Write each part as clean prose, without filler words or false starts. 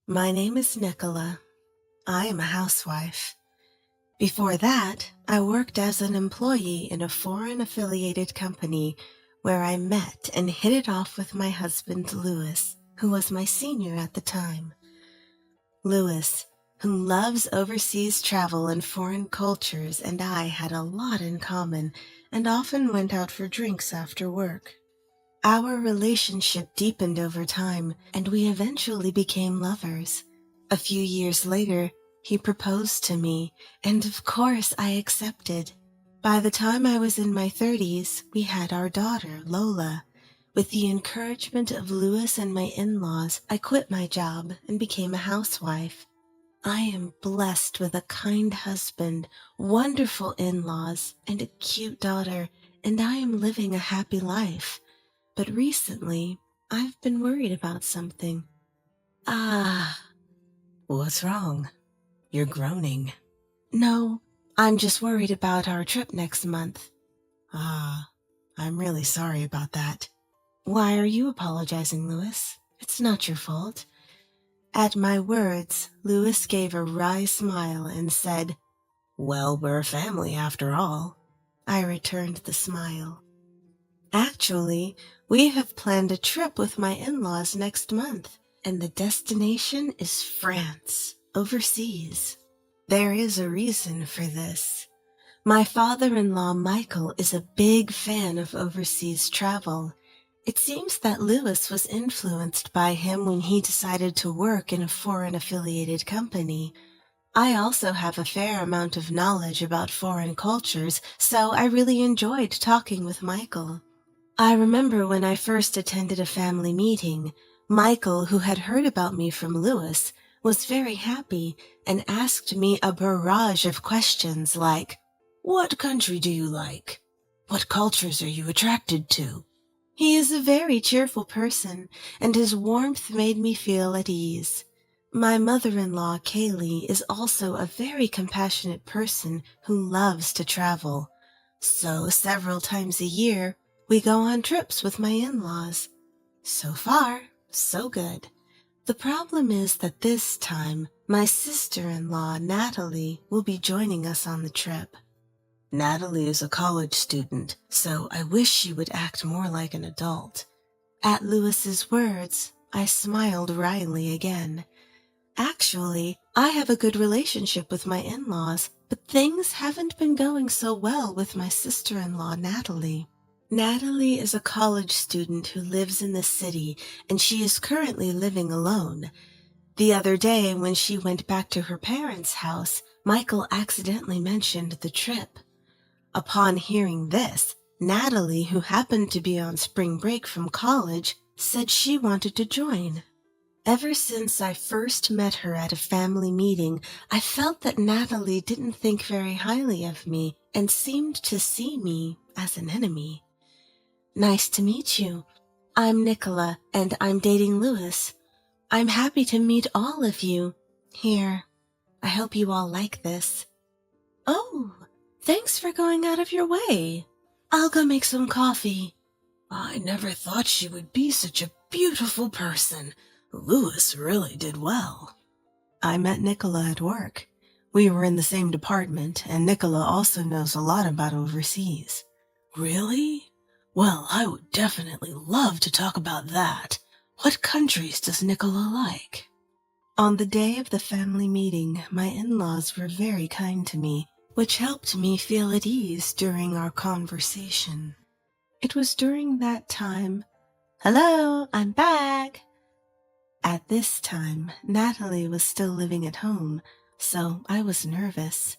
My name is Nicola. I am a housewife. Before that, I worked as an employee in a foreign-affiliated company where I met and hit it off with my husband, Louis, who was my senior at the time. Louis, who loves overseas travel and foreign cultures, and I had a lot in common and often went out for drinks after work. Our relationship deepened over time, and we eventually became lovers. A few years later, he proposed to me, and of course I accepted. By the time I was in my 30s, we had our daughter, Lola. With the encouragement of Louis and my in-laws, I quit my job and became a housewife. I am blessed with a kind husband, wonderful in-laws, and a cute daughter, and I am living a happy life. But recently, I've been worried about something. What's wrong? You're groaning. No, I'm just worried about our trip next month. I'm really sorry about that. Why are you apologizing, Louis? It's not your fault. At my words, Louis gave a wry smile and said, "Well, we're a family after all." I returned the smile. Actually, we have planned a trip with my in-laws next month, and the destination is France, overseas. There is a reason for this. My father-in-law, Michael, is a big fan of overseas travel. It seems that Louis was influenced by him when he decided to work in a foreign-affiliated company. I also have a fair amount of knowledge about foreign cultures, so I really enjoyed talking with Michael. I remember when I first attended a family meeting, Michael, who had heard about me from Louis, was very happy and asked me a barrage of questions like, "What country do you like? What cultures are you attracted to?" He is a very cheerful person, and his warmth made me feel at ease. My mother-in-law, Kaylee, is also a very compassionate person who loves to travel. So several times a year, we go on trips with my in-laws. So far, so good. The problem is that this time, my sister-in-law, Natalie, will be joining us on the trip. Natalie is a college student, so I wish she would act more like an adult. At Louis's words, I smiled wryly again. Actually, I have a good relationship with my in-laws, but things haven't been going so well with my sister-in-law, Natalie. Natalie is a college student who lives in the city, and she is currently living alone. The other day, when she went back to her parents' house, Michael accidentally mentioned the trip. Upon hearing this, Natalie, who happened to be on spring break from college, said she wanted to join. Ever since I first met her at a family meeting, I felt that Natalie didn't think very highly of me and seemed to see me as an enemy. Nice to meet you. I'm Nicola, and I'm dating Louis. I'm happy to meet all of you. Here, I hope you all like this. Oh, thanks for going out of your way. I'll go make some coffee. I never thought she would be such a beautiful person. Louis really did well. I met Nicola at work. We were in the same department, and Nicola also knows a lot about overseas. Really? Well, I would definitely love to talk about that. What countries does Nicola like? On the day of the family meeting, my in-laws were very kind to me, which helped me feel at ease during our conversation. It was during that time. Hello, I'm back. At this time, Natalie was still living at home, so I was nervous.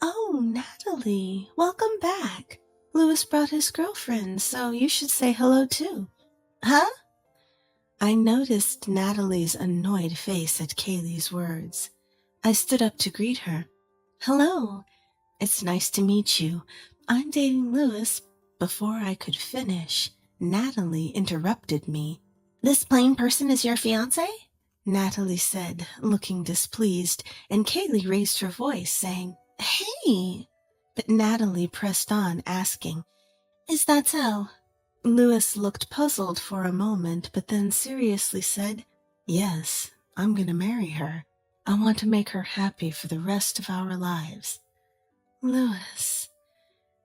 Oh, Natalie, welcome back. Louis brought his girlfriend, so you should say hello too. Huh? I noticed Natalie's annoyed face at Kaylee's words. I stood up to greet her. Hello. It's nice to meet you. I'm dating Louis. Before I could finish, Natalie interrupted me. This plain person is your fiancé? Natalie said, looking displeased, and Kaylee raised her voice, saying, Hey! But Natalie pressed on, asking, Is that so? Louis looked puzzled for a moment, but then seriously said, Yes, I'm gonna marry her. I want to make her happy for the rest of our lives. Louis.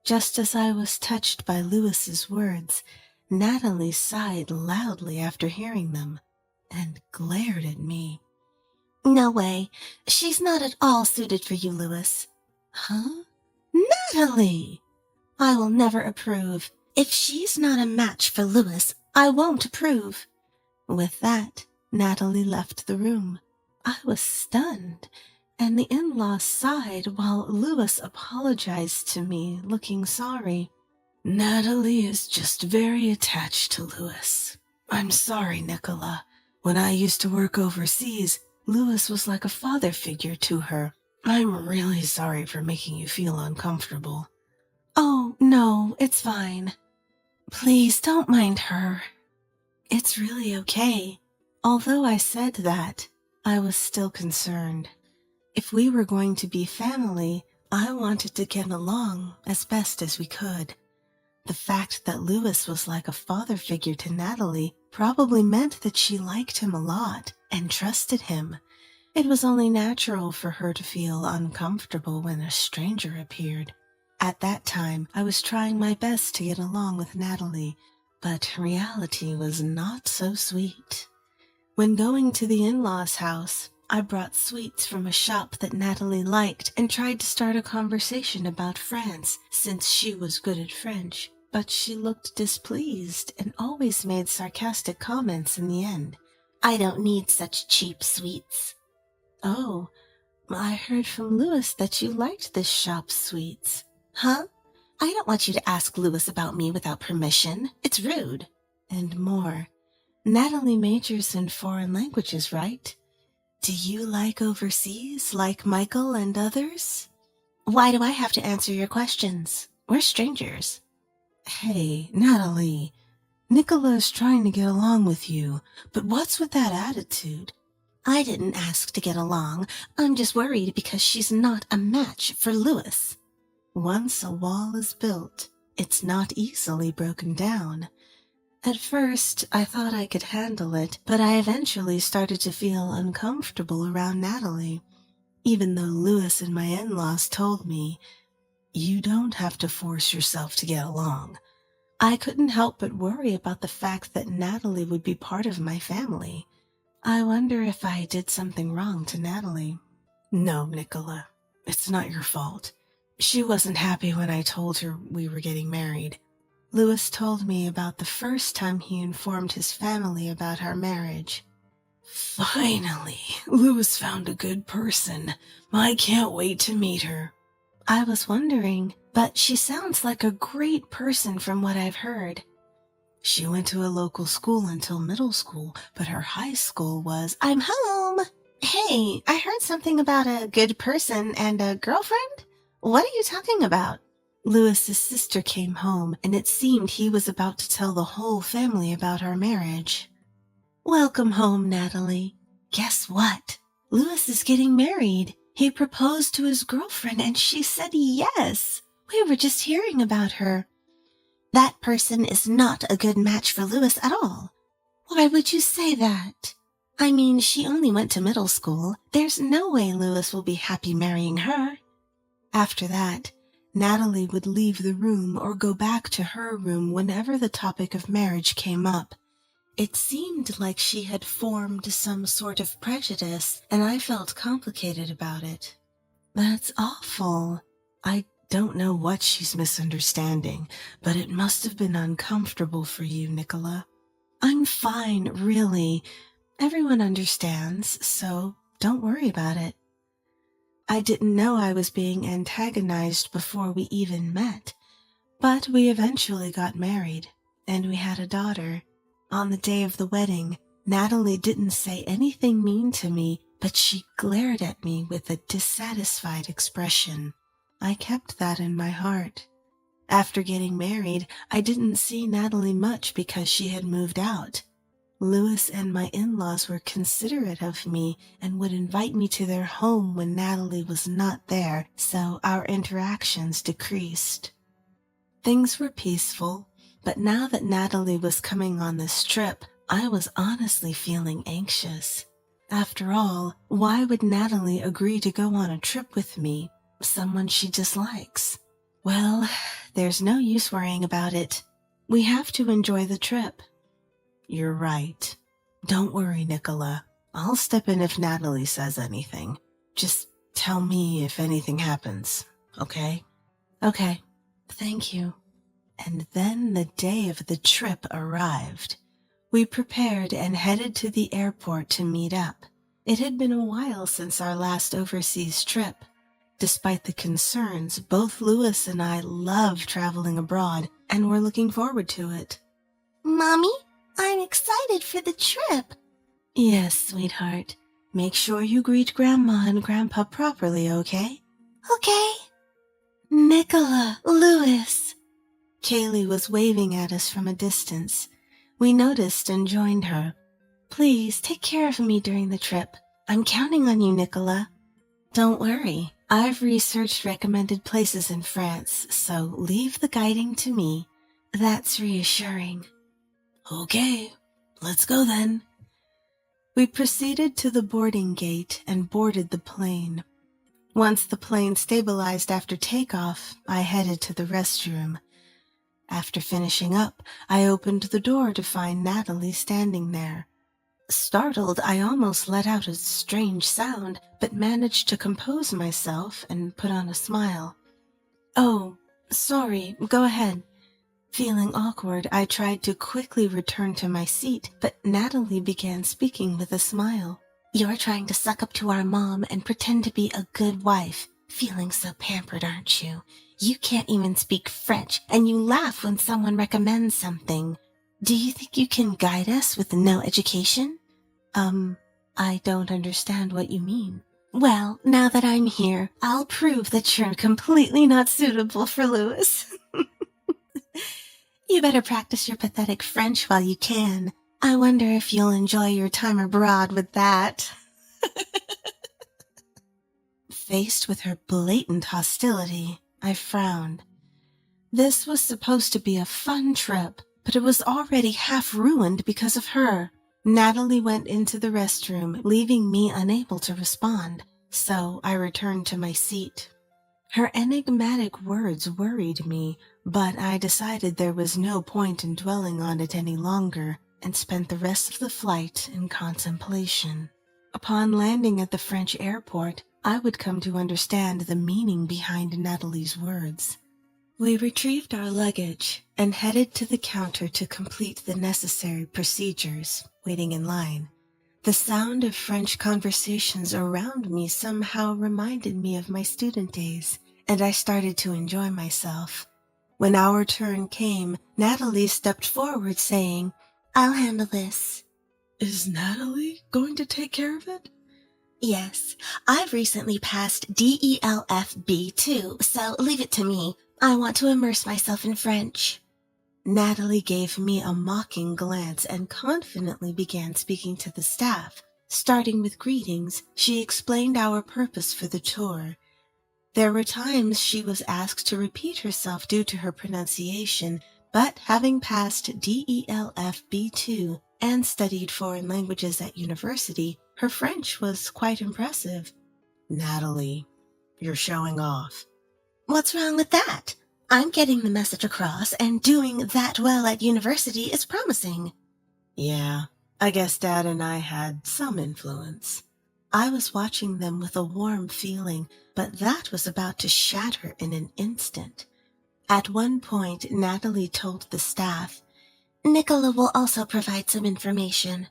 Just as I was touched by Louis's words, Natalie sighed loudly after hearing them and glared at me. No way. She's not at all suited for you, Louis. Huh? Natalie! I will never approve. If she's not a match for Louis, I won't approve. With that, Natalie left the room. I was stunned, and the in-laws sighed while Louis apologized to me, looking sorry. Natalie is just very attached to Louis. I'm sorry, Nicola. When I used to work overseas, Louis was like a father figure to her. I'm really sorry for making you feel uncomfortable. Oh, no, it's fine. Please don't mind her. It's really okay. Although I said that, I was still concerned. If we were going to be family, I wanted to get along as best as we could. The fact that Louis was like a father figure to Natalie probably meant that she liked him a lot and trusted him. It was only natural for her to feel uncomfortable when a stranger appeared. At that time, I was trying my best to get along with Natalie, but reality was not so sweet. When going to the in-laws' house, I brought sweets from a shop that Natalie liked and tried to start a conversation about France, since she was good at French, but she looked displeased and always made sarcastic comments in the end. I don't need such cheap sweets. Oh, I heard from Louis that you liked this shop's sweets. Huh? I don't want you to ask Louis about me without permission. It's rude. And more. Natalie majors in foreign languages, right? Do you like overseas, like Michael and others? Why do I have to answer your questions? We're strangers. Hey, Natalie. Nicola is trying to get along with you, but what's with that attitude? I didn't ask to get along. I'm just worried because she's not a match for Louis. Once a wall is built, it's not easily broken down. At first, I thought I could handle it, but I eventually started to feel uncomfortable around Natalie, even though Louis and my in-laws told me, you don't have to force yourself to get along. I couldn't help but worry about the fact that Natalie would be part of my family. I wonder if I did something wrong to Natalie. No, Nicola, it's not your fault. She wasn't happy when I told her we were getting married. Louis told me about the first time he informed his family about our marriage. Finally, Louis found a good person. I can't wait to meet her. I was wondering, but she sounds like a great person from what I've heard. She went to a local school until middle school, but her high school was, I'm home! Hey, I heard something about a good person and a girlfriend? What are you talking about? Louis's sister came home, and it seemed he was about to tell the whole family about our marriage. Welcome home, Natalie. Guess what? Louis is getting married. He proposed to his girlfriend, and she said yes. We were just hearing about her. That person is not a good match for Louis at all. Why would you say that? I mean, she only went to middle school. There's no way Louis will be happy marrying her. After that, Natalie would leave the room or go back to her room whenever the topic of marriage came up. It seemed like she had formed some sort of prejudice, and I felt complicated about it. That's awful. I don't know what she's misunderstanding, but it must have been uncomfortable for you, Nicola. I'm fine, really. Everyone understands, so don't worry about it. I didn't know I was being antagonized before we even met, but we eventually got married, and we had a daughter. On the day of the wedding, Natalie didn't say anything mean to me, but she glared at me with a dissatisfied expression. I kept that in my heart. After getting married, I didn't see Natalie much because she had moved out. Louis and my in-laws were considerate of me and would invite me to their home when Natalie was not there, so our interactions decreased. Things were peaceful, but now that Natalie was coming on this trip, I was honestly feeling anxious. After all, why would Natalie agree to go on a trip with me, someone she dislikes? Well, there's no use worrying about it. We have to enjoy the trip. You're right. Don't worry, Nicola. I'll step in if Natalie says anything. Just tell me if anything happens, okay? Okay, thank you. And then the day of the trip arrived. We prepared and headed to the airport to meet up. It had been a while since our last overseas trip. Despite the concerns, both Louis and I love traveling abroad and were looking forward to it. Mommy, I'm excited for the trip. Yes, sweetheart. Make sure you greet Grandma and Grandpa properly, okay? Okay. Nicola, Louis. Kaylee was waving at us from a distance. We noticed and joined her. Please take care of me during the trip. I'm counting on you, Nicola. Don't worry. I've researched recommended places in France, so leave the guiding to me. That's reassuring. Okay, let's go then. We proceeded to the boarding gate and boarded the plane. Once the plane stabilized after takeoff, I headed to the restroom. After finishing up, I opened the door to find Natalie standing there. Startled, I almost let out a strange sound, but managed to compose myself and put on a smile. Oh, sorry, go ahead. Feeling awkward, I tried to quickly return to my seat, but Natalie began speaking with a smile. You're trying to suck up to our mom and pretend to be a good wife. Feeling so pampered, aren't you? You can't even speak French, and you laugh when someone recommends something. Do you think you can guide us with no education? I don't understand what you mean. Well, now that I'm here, I'll prove that you're completely not suitable for Louis. You better practice your pathetic French while you can. I wonder if you'll enjoy your time abroad with that. Faced with her blatant hostility, I frowned. This was supposed to be a fun trip, but it was already half ruined because of her. Natalie went into the restroom, leaving me unable to respond, so I returned to my seat. Her enigmatic words worried me, but I decided there was no point in dwelling on it any longer and spent the rest of the flight in contemplation. Upon landing at the French airport, I would come to understand the meaning behind Natalie's words. We retrieved our luggage and headed to the counter to complete the necessary procedures, waiting in line. The sound of French conversations around me somehow reminded me of my student days, and I started to enjoy myself. When our turn came, Natalie stepped forward saying, I'll handle this. Is Natalie going to take care of it? Yes, I've recently passed DELF too, so leave it to me. I want to immerse myself in French. Natalie gave me a mocking glance and confidently began speaking to the staff. Starting with greetings, she explained our purpose for the tour. There were times she was asked to repeat herself due to her pronunciation, but having passed DELF 2 and studied foreign languages at university, her French was quite impressive. Natalie, you're showing off. What's wrong with that? I'm getting the message across, and doing that well at university is promising. Yeah, I guess Dad and I had some influence. I was watching them with a warm feeling, but that was about to shatter in an instant. At one point, Natalie told the staff, Nicola will also provide some information.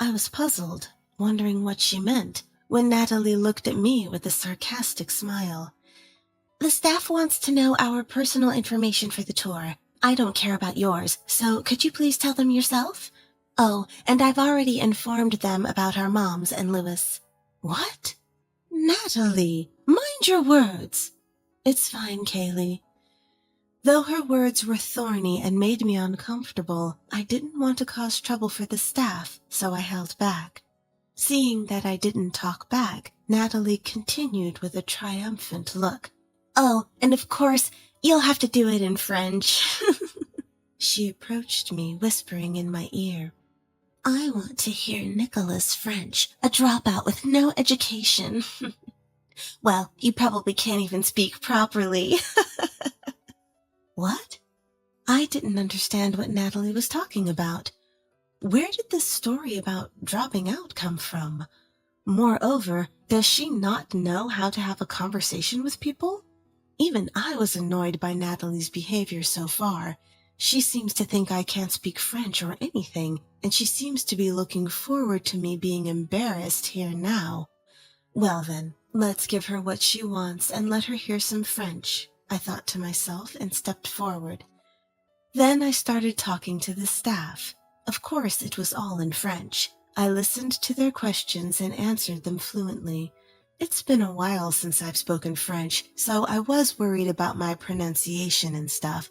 I was puzzled, wondering what she meant, when Natalie looked at me with a sarcastic smile. The staff wants to know our personal information for the tour. I don't care about yours, so could you please tell them yourself? Oh, and I've already informed them about our moms and Louis. What? Natalie, mind your words. It's fine, Kaylee. Though her words were thorny and made me uncomfortable, I didn't want to cause trouble for the staff, so I held back. Seeing that I didn't talk back, Natalie continued with a triumphant look. Oh, and of course, you'll have to do it in French. She approached me, whispering in my ear. I want to hear Nicola's French, a dropout with no education. Well, you probably can't even speak properly. What? I didn't understand what Natalie was talking about. Where did this story about dropping out come from? Moreover, does she not know how to have a conversation with people? Even I was annoyed by Natalie's behavior so far. She seems to think I can't speak French or anything, and she seems to be looking forward to me being embarrassed here now. Well then, let's give her what she wants and let her hear some French, I thought to myself and stepped forward. Then I started talking to the staff. Of course, it was all in French. I listened to their questions and answered them fluently. It's been a while since I've spoken French, so I was worried about my pronunciation and stuff,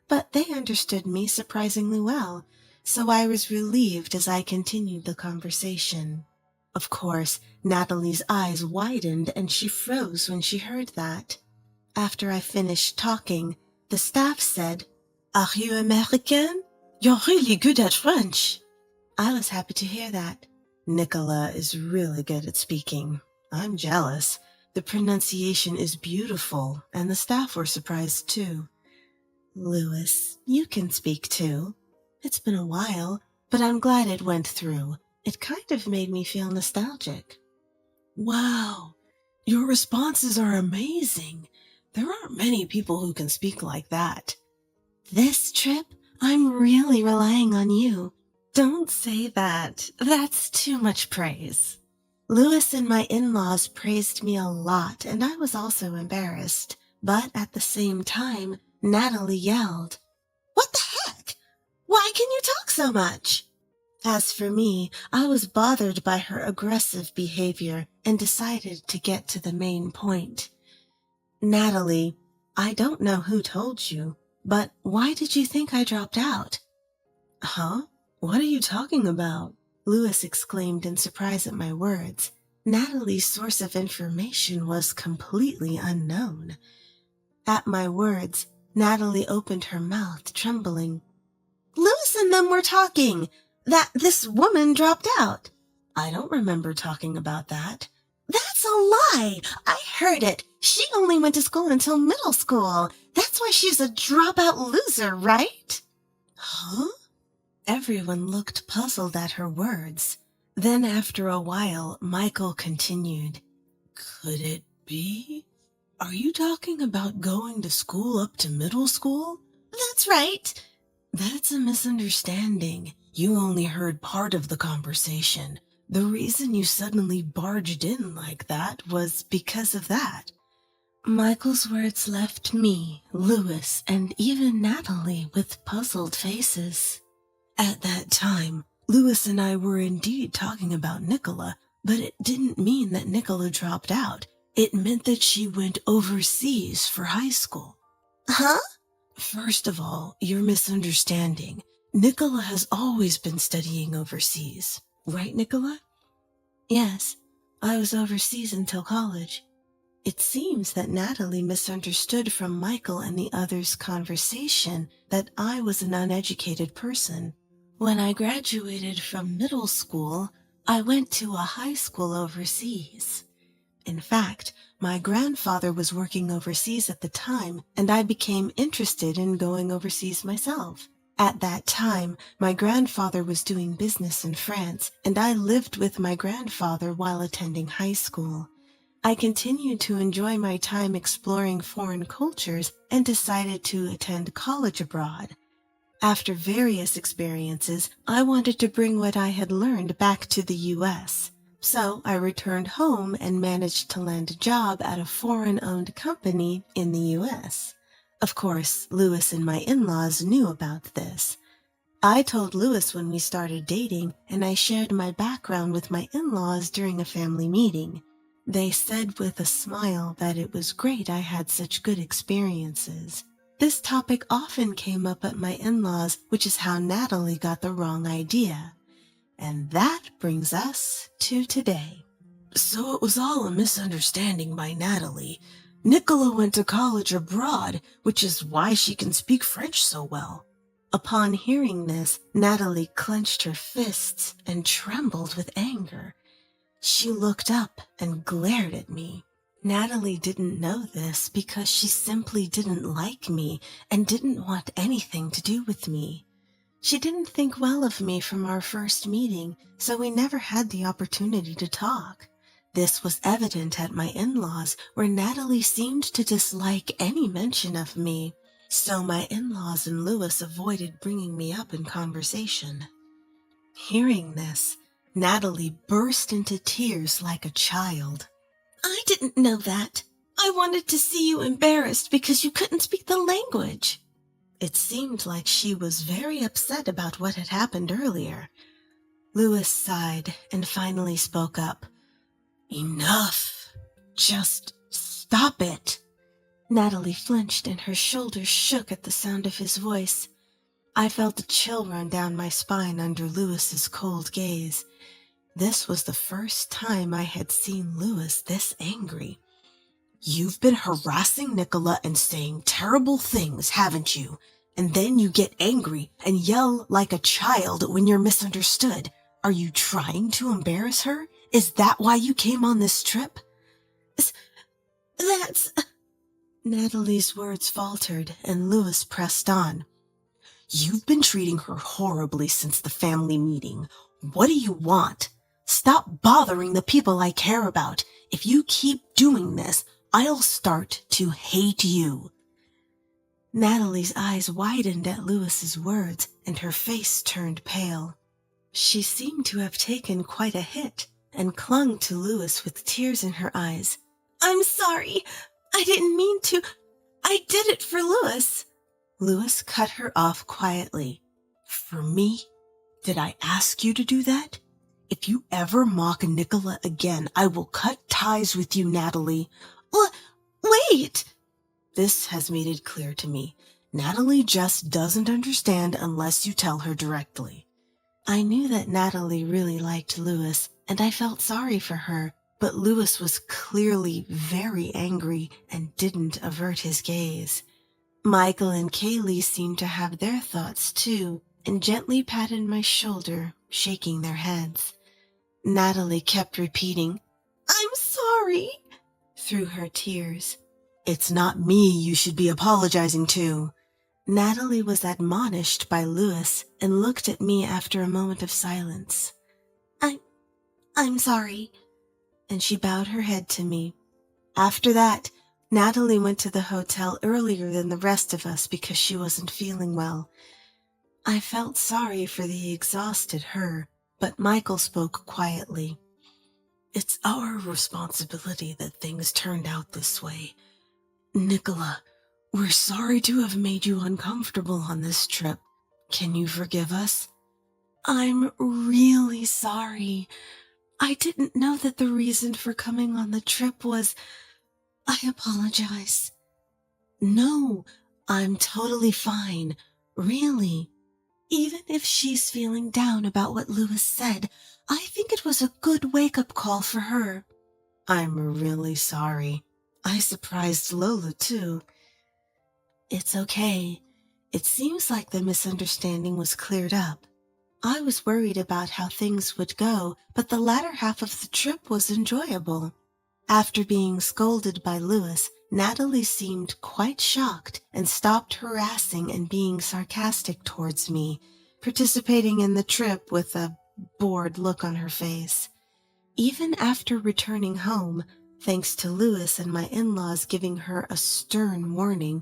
but they understood me surprisingly well, so I was relieved as I continued the conversation. Of course, Natalie's eyes widened and she froze when she heard that. After I finished talking, the staff said, "Are you American? You're really good at French." I was happy to hear that. Nicola is really good at speaking. I'm jealous. The pronunciation is beautiful, and the staff were surprised too. Louis, you can speak too. It's been a while, but I'm glad it went through. It kind of made me feel nostalgic. Wow, your responses are amazing. There aren't many people who can speak like that. This trip, I'm really relying on you. Don't say that. That's too much praise. Louis and my in-laws praised me a lot, and I was also embarrassed. But at the same time, Natalie yelled, "What the heck? Why can you talk so much?" As for me, I was bothered by her aggressive behavior and decided to get to the main point. Natalie, I don't know who told you, but why did you think I dropped out? Huh? What are you talking about? Louis exclaimed in surprise at my words. Natalie's source of information was completely unknown. At my words, Natalie opened her mouth, trembling. Louis and them were talking that this woman dropped out. I don't remember talking about that. That's a lie. I heard it. She only went to school until middle school. That's why she's a dropout loser, right? Huh? Everyone looked puzzled at her words. Then after a while, Michael continued. Could it be? Are you talking about going to school up to middle school? That's right. That's a misunderstanding. You only heard part of the conversation. The reason you suddenly barged in like that was because of that. Michael's words left me, Louis, and even Natalie with puzzled faces. At that time, Louis and I were indeed talking about Nicola, but it didn't mean that Nicola dropped out. It meant that she went overseas for high school. Huh? First of all, you're misunderstanding. Nicola has always been studying overseas. Right, Nicola? Yes, I was overseas until college. It seems that Natalie misunderstood from Michael and the others' conversation that I was an uneducated person. When I graduated from middle school, I went to a high school overseas. In fact, my grandfather was working overseas at the time, and I became interested in going overseas myself. At that time, my grandfather was doing business in France, and I lived with my grandfather while attending high school. I continued to enjoy my time exploring foreign cultures and decided to attend college abroad. After various experiences, I wanted to bring what I had learned back to the U.S., so I returned home and managed to land a job at a foreign-owned company in the U.S. Of course, Louis and my in-laws knew about this. I told Louis when we started dating, and I shared my background with my in-laws during a family meeting. They said with a smile that it was great I had such good experiences. This topic often came up at my in-laws, which is how Natalie got the wrong idea. And that brings us to today. So it was all a misunderstanding by Natalie. Nicola went to college abroad, which is why she can speak French so well. Upon hearing this, Natalie clenched her fists and trembled with anger. She looked up and glared at me. Natalie didn't know this because she simply didn't like me and didn't want anything to do with me. She didn't think well of me from our first meeting, so we never had the opportunity to talk. This was evident at my in-laws, where Natalie seemed to dislike any mention of me, so my in-laws and Louis avoided bringing me up in conversation. Hearing this, Natalie burst into tears like a child. "I didn't know that. I wanted to see you embarrassed because you couldn't speak the language." It seemed like she was very upset about what had happened earlier. Louis sighed and finally spoke up. "Enough. Just stop it." Natalie flinched and her shoulders shook at the sound of his voice. I felt a chill run down my spine under Louis's cold gaze. This was the first time I had seen Louis this angry. "You've been harassing Nicola and saying terrible things, haven't you? And then you get angry and yell like a child when you're misunderstood. Are you trying to embarrass her? Is that why you came on this trip?" That's... Natalie's words faltered and Louis pressed on. "You've been treating her horribly since the family meeting. What do you want? Stop bothering the people I care about. If you keep doing this, I'll start to hate you." Natalie's eyes widened at Louis's words, and her face turned pale. She seemed to have taken quite a hit, and clung to Louis with tears in her eyes. "I'm sorry. I didn't mean to. I did it for Louis." Louis cut her off quietly. "For me? Did I ask you to do that? If you ever mock Nicola again, I will cut ties with you, Natalie." Wait! This has made it clear to me. Natalie just doesn't understand unless you tell her directly. I knew that Natalie really liked Louis, and I felt sorry for her, but Louis was clearly very angry and didn't avert his gaze. Michael and Kaylee seemed to have their thoughts too, and gently patted my shoulder, shaking their heads. Natalie kept repeating, "I'm sorry," through her tears. "It's not me you should be apologizing to." Natalie was admonished by Louis and looked at me after a moment of silence. I'm sorry," and she bowed her head to me. After that, Natalie went to the hotel earlier than the rest of us because she wasn't feeling well. I felt sorry for the exhausted her, but Michael spoke quietly. "It's our responsibility that things turned out this way. Nicola, we're sorry to have made you uncomfortable on this trip. Can you forgive us?" "I'm really sorry. I didn't know that the reason for coming on the trip was... I apologize." "No, I'm totally fine. Really. Even if she's feeling down about what Louis said, I think it was a good wake-up call for her." "I'm really sorry. I surprised Lola, too." "It's okay. It seems like the misunderstanding was cleared up. I was worried about how things would go, but the latter half of the trip was enjoyable." After being scolded by Louis, Natalie seemed quite shocked and stopped harassing and being sarcastic towards me, participating in the trip with a bored look on her face. Even after returning home, thanks to Louis and my in-laws giving her a stern warning,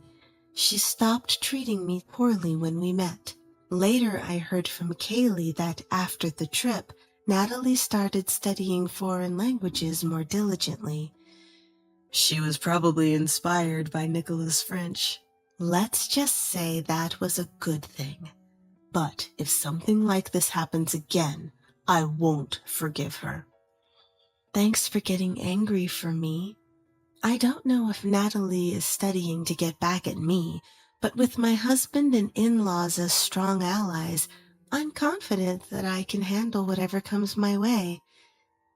she stopped treating me poorly when we met. Later, I heard from Kaylee that after the trip, Natalie started studying foreign languages more diligently. She was probably inspired by Nicola's French. Let's just say that was a good thing. But if something like this happens again, I won't forgive her. Thanks for getting angry for me. I don't know if Natalie is studying to get back at me, but with my husband and in-laws as strong allies, I'm confident that I can handle whatever comes my way.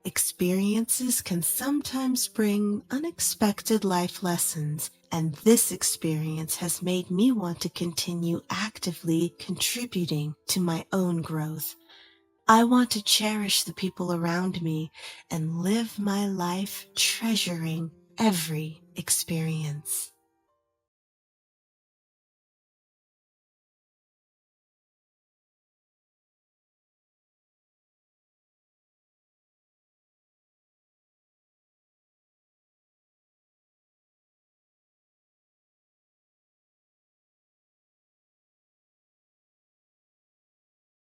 Experiences can sometimes bring unexpected life lessons, and this experience has made me want to continue actively contributing to my own growth. I want to cherish the people around me and live my life treasuring every experience.